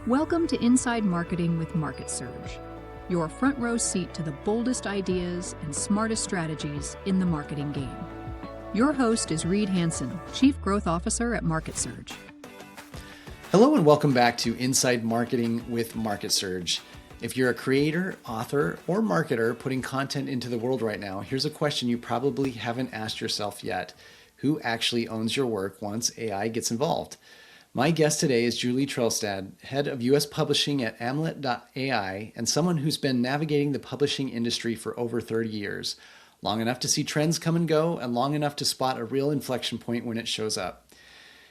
Welcome to Inside Marketing with MarketSurge, your front row seat to the boldest ideas and smartest strategies in the marketing game. Your host is Reed Hansen, Chief Growth Officer at MarketSurge. Hello and welcome back to Inside Marketing with MarketSurge. If you're a creator, author, or marketer putting content into the world right now, here's a question you probably haven't asked yourself yet. Who actually owns your work once AI gets involved? My guest today is Julie Trelstad, head of U.S. publishing at Alet.ai, and someone who's been navigating the publishing industry for over 30 years, long enough to see trends come and go, and long enough to spot a real inflection point when it shows up.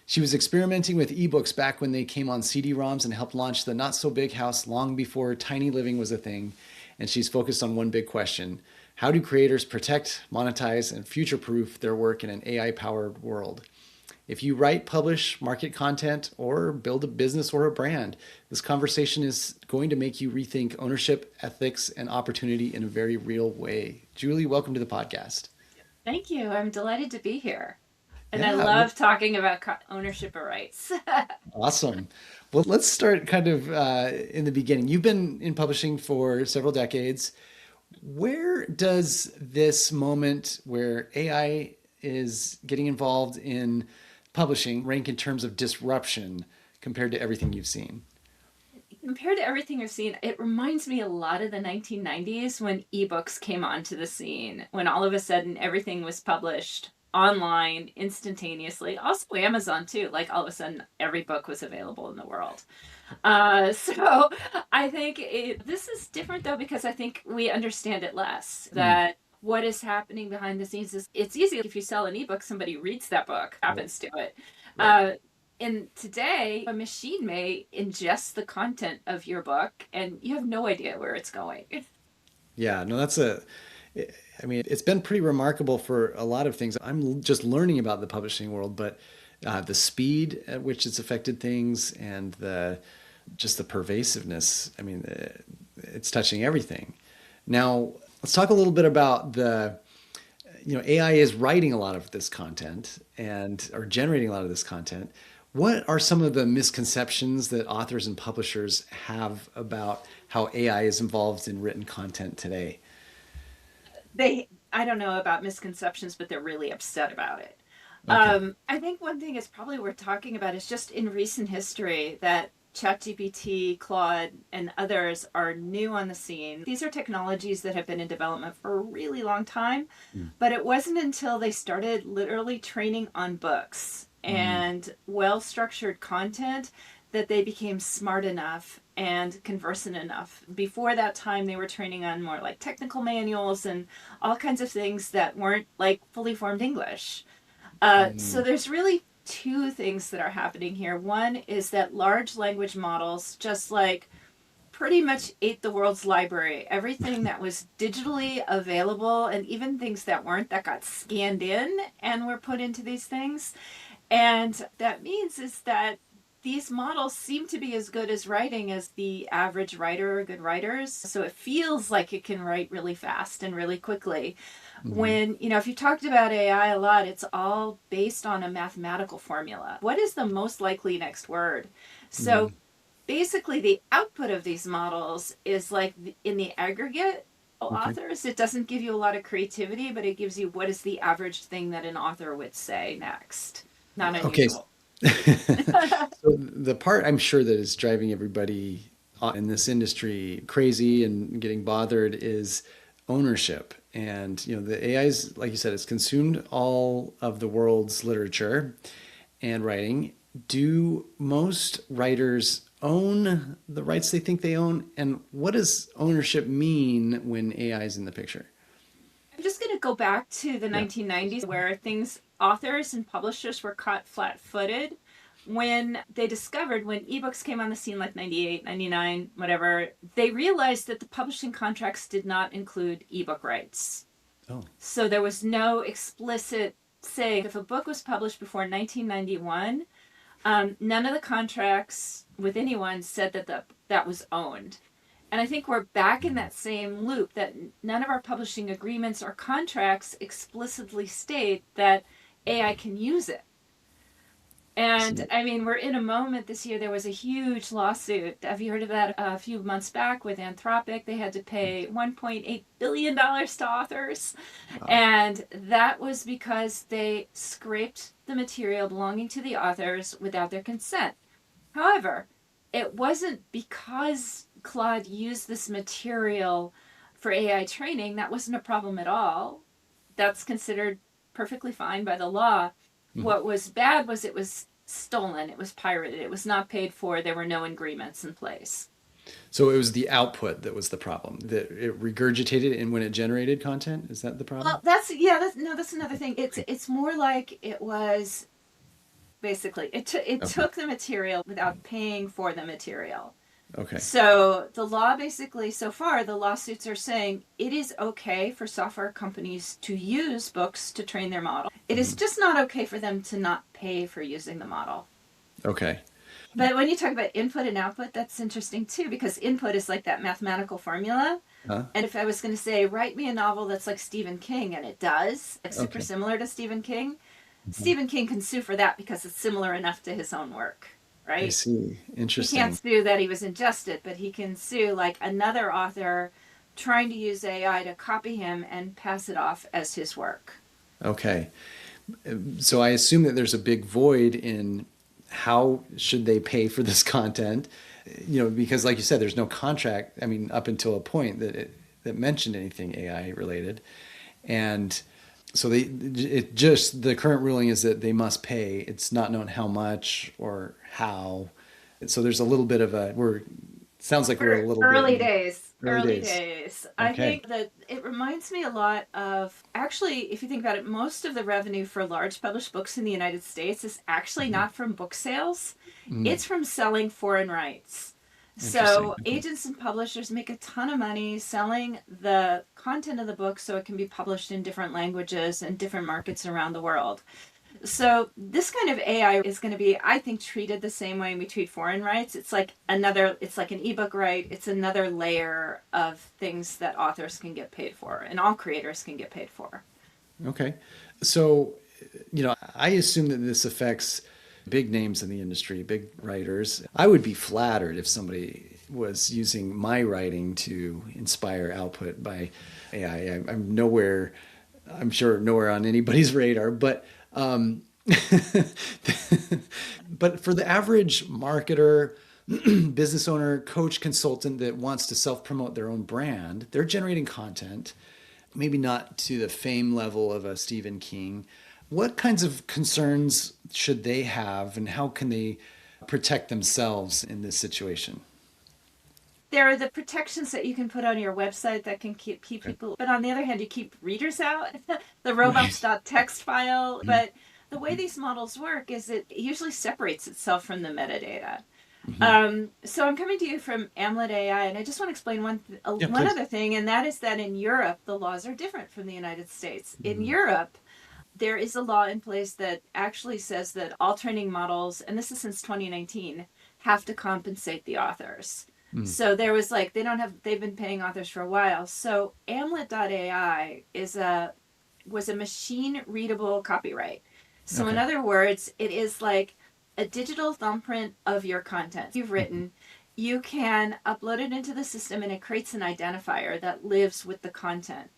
She was experimenting with ebooks back when they came on CD-ROMs and helped launch the Not So Big House long before tiny living was a thing. And she's focused on one big question: how do creators protect, monetize, and future-proof their work in an AI-powered world? If you write, publish, market content, or build a business or a brand, this conversation is going to make you rethink ownership, ethics, and opportunity in a very real way. Julie, welcome to the podcast. Thank you. I'm delighted to be here. And I love talking about ownership of rights. Awesome. Well, let's start kind of in the beginning. You've been in publishing for several decades. Where does this moment where AI is getting involved in publishing rank in terms of disruption compared to everything you've seen? Compared to everything I've seen, it reminds me a lot of the 1990s when ebooks came onto the scene, when all of a sudden everything was published online instantaneously. Also Amazon too, like all of a sudden every book was available in the world. So I think this is different though, because I think we understand it less, that what is happening behind the scenes is it's easy. If you sell an ebook, somebody reads that book, happens to it. And today, a machine may ingest the content of your book and you have no idea where it's going. Yeah, no, it's been pretty remarkable for a lot of things. I'm just learning about the publishing world, but the speed at which it's affected things and just the pervasiveness, it's touching everything. Now, let's talk a little bit about AI is writing a lot of this content or generating a lot of this content. What are some of the misconceptions that authors and publishers have about how AI is involved in written content today? I don't know about misconceptions, but they're really upset about it. Okay. I think one thing is probably worth talking about is just in recent history that ChatGPT, Claude, and others are new on the scene. These are technologies that have been in development for a really long time, but it wasn't until they started literally training on books and well-structured content that they became smart enough and conversant enough. Before that time, they were training on more like technical manuals and all kinds of things that weren't like fully formed English. So there's really two things that are happening here. One is that large language models just like pretty much ate the world's library. Everything that was digitally available and even things that weren't, that got scanned in and were put into these things. And that means is that these models seem to be as good as writing as the average writer or good writers. So it feels like it can write really fast and really quickly. When, if you talked about AI a lot, it's all based on a mathematical formula. What is the most likely next word? So basically the output of these models is like in the aggregate authors, it doesn't give you a lot of creativity, but it gives you what is the average thing that an author would say next. Not unusual. So the part I'm sure that is driving everybody in this industry crazy and getting bothered is ownership. And the AI's, like you said, it's consumed all of the world's literature and writing. Do most writers own the rights they think they own? And what does ownership mean when AI is in the picture? I'm just going to go back to the 1990s where authors and publishers were caught flat-footed when they discovered, when ebooks came on the scene like 98, 99, whatever, they realized that the publishing contracts did not include ebook rights. Oh. So there was no explicit say. If a book was published before 1991, none of the contracts with anyone said that was owned. And I think we're back in that same loop, that none of our publishing agreements or contracts explicitly state that AI can use it. And I mean, we're in a moment this year. There was a huge lawsuit. Have you heard of that? A few months back with Anthropic, they had to pay $1.8 billion to authors. Wow. And that was because they scraped the material belonging to the authors without their consent. However, it wasn't because Claude used this material for AI training. That wasn't a problem at all. That's considered perfectly fine by the law. Mhm. What was bad was it was stolen, it was pirated, it was not paid for, there were no agreements in place. So it was the output that was the problem, that it regurgitated and when it generated content. Is that the problem? Well, that's another thing. It's more like it was basically it Okay. took the material without paying for the material. Okay. So the law basically, so far, the lawsuits are saying it is okay for software companies to use books to train their model. It is just not okay for them to not pay for using the model. Okay. But when you talk about input and output, that's interesting too, because input is like that mathematical formula. Huh? And if I was going to say, write me a novel that's like Stephen King, and it does, like super Okay. similar to Stephen King, Mhm. Stephen King can sue for that because it's similar enough to his own work, I right? see. He Interesting. can't sue that he was ingested, but he can sue like another author trying to use AI to copy him and pass it off as his work. Okay. So I assume that there's a big void in how should they pay for this content, because like you said, there's no contract. I mean, up until a point that mentioned anything AI related. And so the current ruling is that they must pay. It's not known how much or how. So there's a little bit of sounds like we're a little bit Early in days. early Early days. days. I Okay. think that it reminds me a lot of actually, if you think about it, most of the revenue for large published books in the United States is actually Mhm. not from book sales, Mm. it's from selling foreign rights. Interesting. So Okay. agents and publishers make a ton of money selling the content of the book so it can be published in different languages and different markets around the world. So this kind of AI is going to be, I think, treated the same way we treat foreign rights. It's like an ebook right. It's another layer of things that authors can get paid for and all creators can get paid for. Okay. So, I assume that this affects big names in the industry, big writers. I would be flattered if somebody was using my writing to inspire output by AI. I'm nowhere, I'm sure nowhere on anybody's radar, but but for the average marketer, business owner, coach, consultant that wants to self-promote their own brand, they're generating content, maybe not to the fame level of a Stephen King. What kinds of concerns should they have, and how can they protect themselves in this situation? There are the protections that you can put on your website that can keep Okay. people, but on the other hand, you keep readers out, the Right. robots.txt file. Mhm. But the way these models work is it usually separates itself from the metadata. Mhm. So I'm coming to you from Alet.ai, and I just want to explain Yeah, one please. other thing, and that is that in Europe, the laws are different from the United States. In Mhm. Europe, there is a law in place that actually says that all training models, and this is since 2019, have to compensate the authors. Mhm. So there was like they've been paying authors for a while. So Alet.ai was a machine readable copyright. So in Okay. other words, it is like a digital thumbprint of your content you've Mhm. written. You can upload it into the system and it creates an identifier that lives with the content.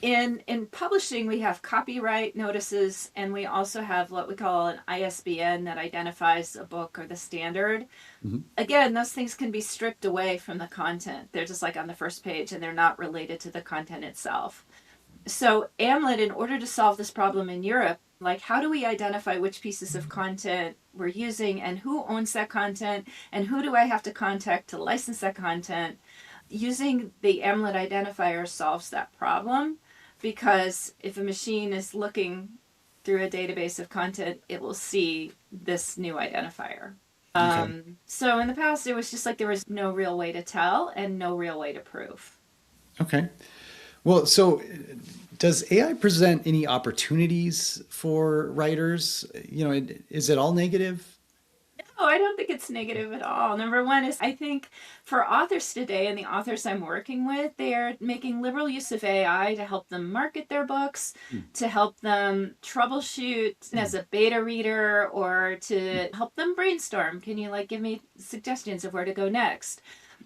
In publishing, we have copyright notices, and we also have what we call an ISBN that identifies a book or the standard. Mhm. Again, those things can be stripped away from the content. They're just like on the first page and they're not related to the content itself. So, AMLET, in order to solve this problem in Europe, like how do we identify which pieces of content we're using and who owns that content and who do I have to contact to license that content? Using the AMLET identifier solves that problem because if a machine is looking through a database of content, it will see this new identifier. Okay. So in the past, it was just like there was no real way to tell and no real way to prove. Okay. Well, so does AI present any opportunities for writers? Is it all negative? Oh, I don't think it's negative at all. Number one is I think for authors today and the authors I'm working with, they are making liberal use of AI to help them market their books, to help them troubleshoot as a beta reader, or to help them brainstorm. Can you give me suggestions of where to go next?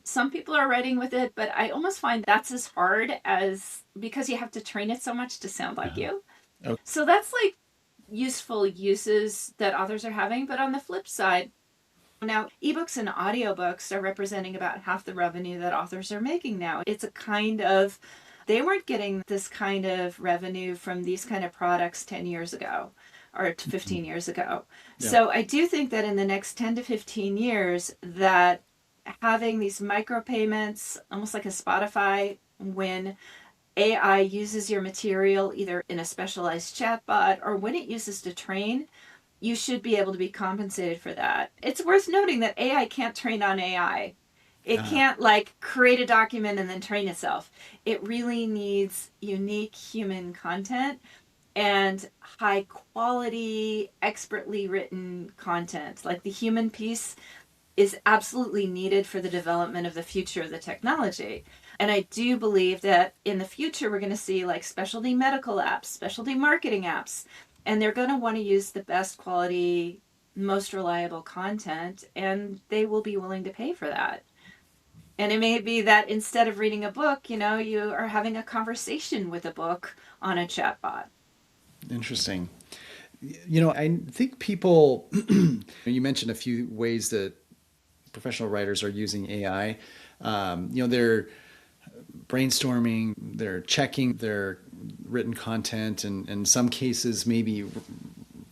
Some people are writing with it, but I almost find that's as hard as because you have to train it so much to sound like you. Okay. So that's useful uses that authors are having. But on the flip side, now, ebooks and audiobooks are representing about half the revenue that authors are making now. It's a kind of, they weren't getting this kind of revenue from these kind of products 10 years ago or 15 years ago. Yeah. So I do think that in the next 10 to 15 years, that having these micropayments, almost like a Spotify, when AI uses your material either in a specialized chatbot or when it uses to train, you should be able to be compensated for that. It's worth noting that AI can't train on AI. It can't create a document and then train itself. It really needs unique human content and high quality, expertly written content. Like the human piece is absolutely needed for the development of the future of the technology. And I do believe that in the future, we're going to see specialty medical apps, specialty marketing apps, and they're going to want to use the best quality, most reliable content, and they will be willing to pay for that. And it may be that instead of reading a book, you are having a conversation with a book on a chatbot. Interesting. I think people, you mentioned a few ways that professional writers are using AI. They're brainstorming, they're checking their written content, and in some cases, maybe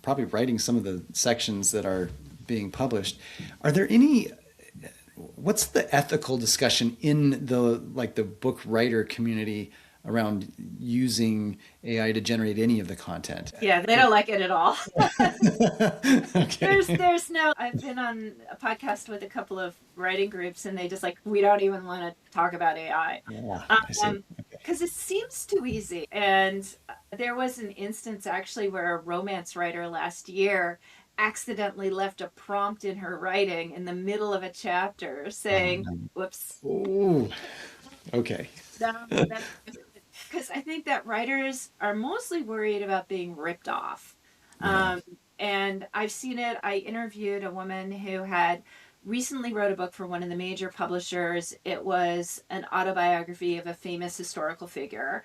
probably writing some of the sections that are being published. Are there what's the ethical discussion in the book writer community around using AI to generate any of the content? Yeah, they don't like it at all. Okay. There's no, I've been on a podcast with a couple of writing groups and they just we don't even want to talk about AI. Yeah, I see. Because it seems too easy. And there was an instance actually where a romance writer last year accidentally left a prompt in her writing in the middle of a chapter saying, whoops. Ooh, okay. Because I think that writers are mostly worried about being ripped off. Yeah. And I've seen it. I interviewed a woman who had recently wrote a book for one of the major publishers. It was an autobiography of a famous historical figure.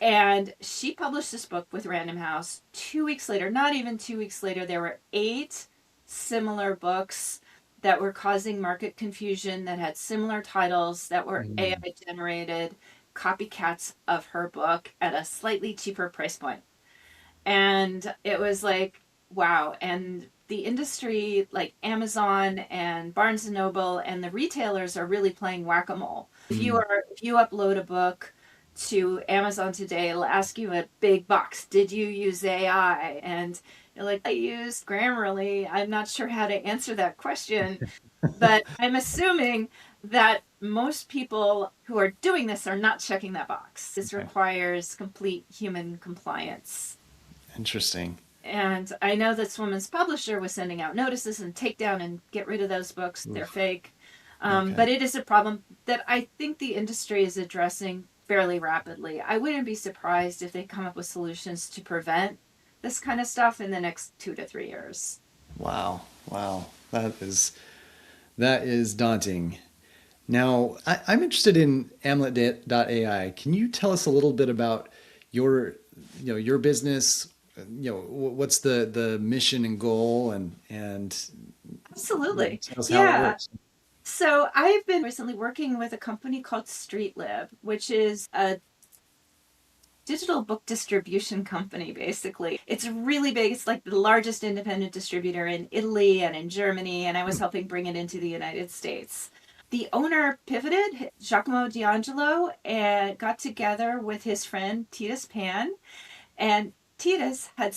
And she published this book with Random House. 2 weeks later, not even 2 weeks later, there were 8 similar books that were causing market confusion, that had similar titles, that were AI generated copycats of her book at a slightly cheaper price point. And it was wow. And the industry, like Amazon and Barnes and Noble and the retailers, are really playing whack-a-mole. If you upload a book to Amazon today, it'll ask you a big box. Did you use AI? And you're like, I used Grammarly. I'm not sure how to answer that question, but I'm assuming that most people who are doing this are not checking that box. This requires complete human compliance. Interesting. And I know this woman's publisher was sending out notices and take down and get rid of those books. They're fake. But it is a problem that I think the industry is addressing fairly rapidly. I wouldn't be surprised if they come up with solutions to prevent this kind of stuff in the next 2 to 3 years. Wow. That is daunting. Now, I'm interested in Alet.ai. Can you tell us a little bit about your business? What's the mission and goal, and Absolutely. tell us how it works. So I've been recently working with a company called StreetLib, which is a digital book distribution company, basically. It's really big. It's like the largest independent distributor in Italy and in Germany, and I was helping bring it into the United States. The owner pivoted, Giacomo D'Angelo, and got together with his friend Titus Pan, and Titus had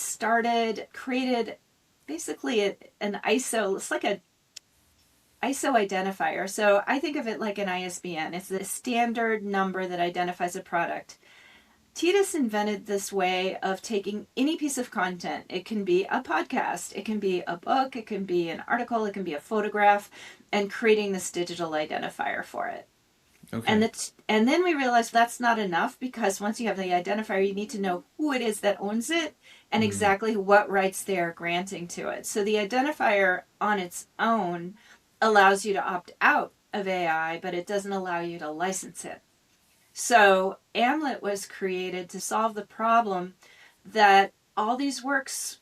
created basically an ISO. It's like a ISO identifier. So I think of it like an ISBN. It's the standard number that identifies a product. Titus invented this way of taking any piece of content. It can be a podcast, it can be a book, it can be an article, it can be a photograph, and creating this digital identifier for it. Okay. And then we realized that's not enough, because once you have the identifier, you need to know who it is that owns it and exactly what rights they are granting to it. So the identifier on its own allows you to opt out of AI, but it doesn't allow you to license it. So Alet was created to solve the problem that all these works,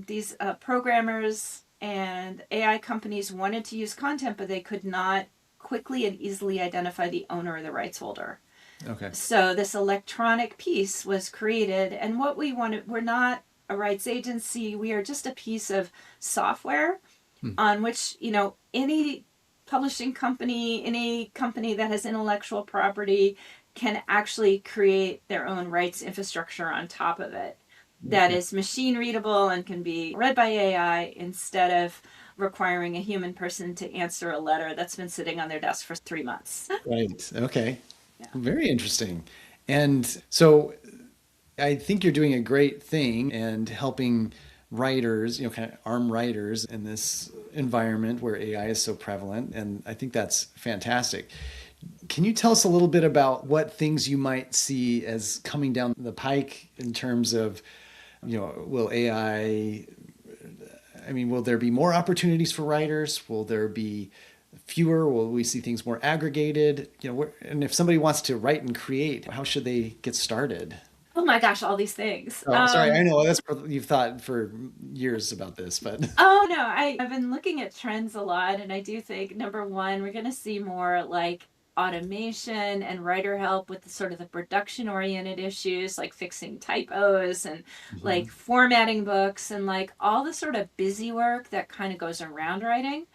these programmers and AI companies wanted to use content, but they could not quickly and easily identify the owner or the rights holder. Okay. So this electronic piece was created, and what we wanted, we're not a rights agency, we are just a piece of software on which, any publishing company, any company that has intellectual property can actually create their own rights infrastructure on top of it that is machine readable and can be read by AI instead of requiring a human person to answer a letter that's been sitting on their desk for 3 months. Right. Okay. Yeah. Very interesting. And so I think you're doing a great thing and helping writers, kind of arm writers in this environment where AI is so prevalent. And I think that's fantastic. Can you tell us a little bit about what things you might see as coming down the pike in terms of, will AI, will there be more opportunities for writers? Will there be fewer? Will we see things more aggregated? And if somebody wants to write and create, how should they get started? Oh my gosh, all these things. Oh, sorry, I know you've thought for years about this, but. Oh no, I've been looking at trends a lot, and I do think, number one, we're going to see more like automation and writer help with the production oriented issues like fixing typos and like formatting books and like all the sort of busy work that kind of goes around writing.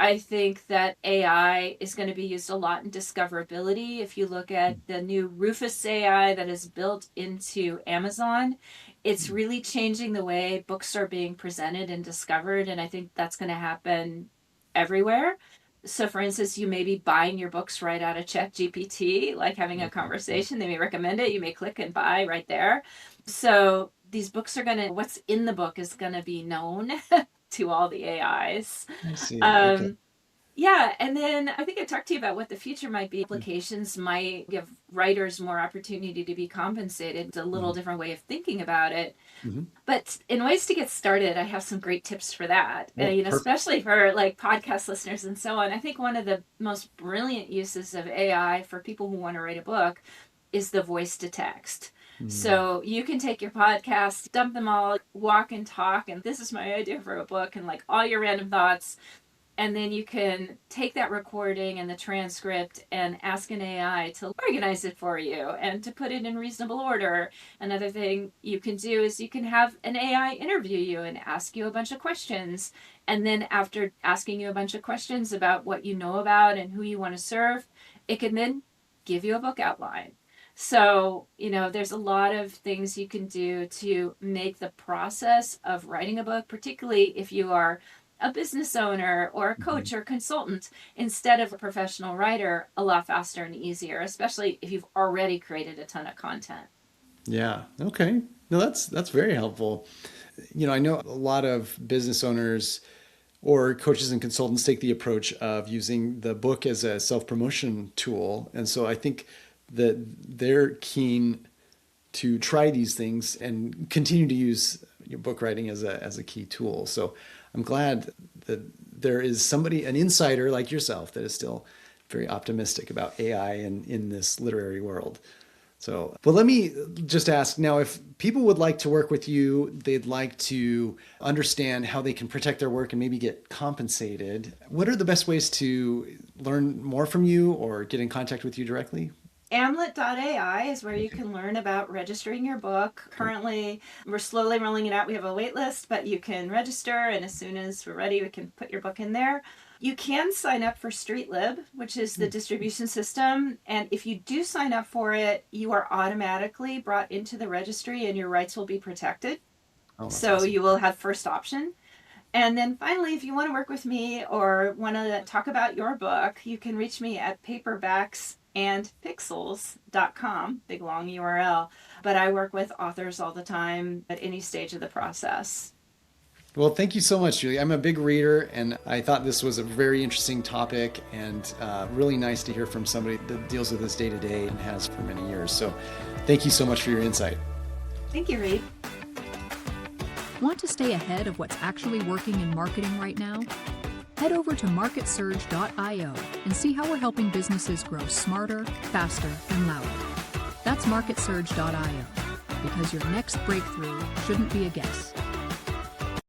I think that AI is going to be used a lot in discoverability. If you look at the new Rufus AI that is built into Amazon, it's really changing the way books are being presented and discovered, and I think that's going to happen everywhere. So for instance, you may be buying your books right out of ChatGPT, like having a conversation. They may recommend it. You may click and buy right there. So these books what's in the book is going to be known to all the AIs. I see. Okay. Yeah, and then I think I talked to you about what the future might be. Applications might give writers more opportunity to be compensated. It's a little different way of thinking about it. But in ways to get started, I have some great tips for that. Especially for like podcast listeners and so on. I think one of the most brilliant uses of AI for people who want to write a book is the voice to text. So you can take your podcast, dump them all, walk and talk, and this is my idea for a book, and like all your random thoughts. And then you can take that recording and the transcript and ask an AI to organize it for you and to put it in reasonable order. Another thing you can do is you can have an AI interview you and ask you a bunch of questions. And then after asking you a bunch of questions about what you know about and who you want to serve, it can then give you a book outline. So, there's a lot of things you can do to make the process of writing a book, particularly if you are a business owner or a coach or consultant instead of a professional writer, a lot faster and easier, especially if you've already created a ton of content. Yeah. Okay. No, that's very helpful. I know a lot of business owners or coaches and consultants take the approach of using the book as a self-promotion tool. And so I think that they're keen to try these things and continue to use your book writing as a key tool. So I'm glad that there is an insider like yourself that is still very optimistic about AI and in this literary world. So, but let me just ask now, if people would like to work with you, they'd like to understand how they can protect their work and maybe get compensated. What are the best ways to learn more from you or get in contact with you directly? Alet.ai is where you can learn about registering your book. Currently, we're slowly rolling it out. We have a wait list, but you can register, and as soon as we're ready, we can put your book in there. You can sign up for StreetLib, which is the distribution system, and if you do sign up for it, you are automatically brought into the registry and your rights will be protected. So awesome. You will have first option. And then finally, if you want to work with me or want to talk about your book, you can reach me at paperbacks and pixels.com, big long URL. But I work with authors all the time at any stage of the process. Well, thank you so much, Julie. I'm a big reader, and I thought this was a very interesting topic and really nice to hear from somebody that deals with this day to day and has for many years. So thank you so much for your insight. Thank you, Reed. Want to stay ahead of what's actually working in marketing right now? Head over to MarketSurge.io and see how we're helping businesses grow smarter, faster, and louder. That's MarketSurge.io, because your next breakthrough shouldn't be a guess.